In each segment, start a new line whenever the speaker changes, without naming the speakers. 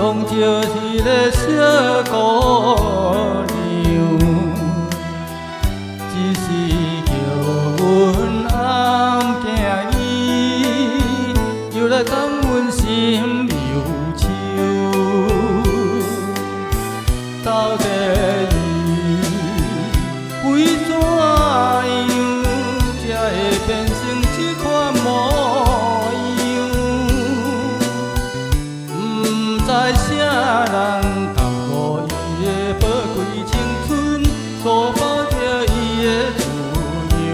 当着迄个小姑娘，只是叫阮暗行伊，又来等阮心忧愁。到底伊为怎样，才会变成这款模样？不知啥人耽误伊的宝贵青春，所保着伊的自由。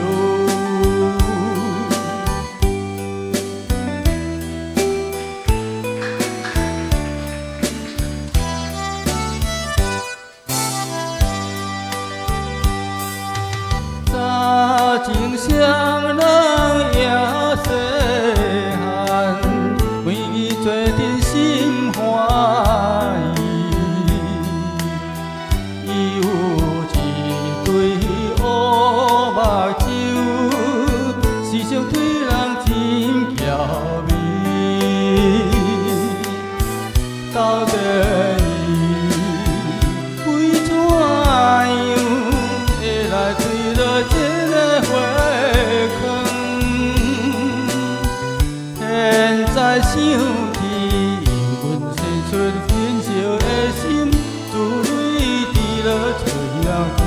早情双人也细汉，每日做阵心欢喜。伊有一对乌目睭，时常对人真娇媚。到底伊为怎样会来坠落这个火坑？现在想起，阮生出珍惜的心，自泪滴落嘴仔边。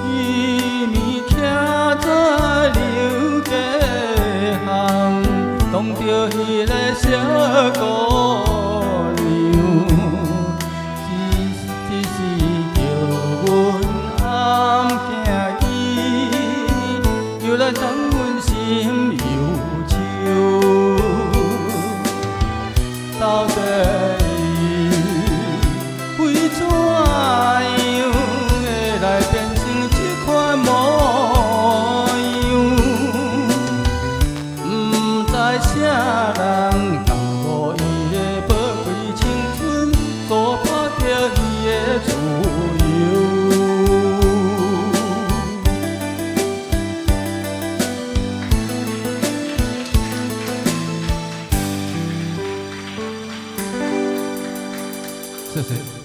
伊面徛在柳街巷，当着迄个小姑娘，只是叫阮暗行伊，又来等阮心忧愁。到底为怎样会来变成这款模样？不知啥人耽误伊的宝贵青春，所破着伊的自由。谢谢。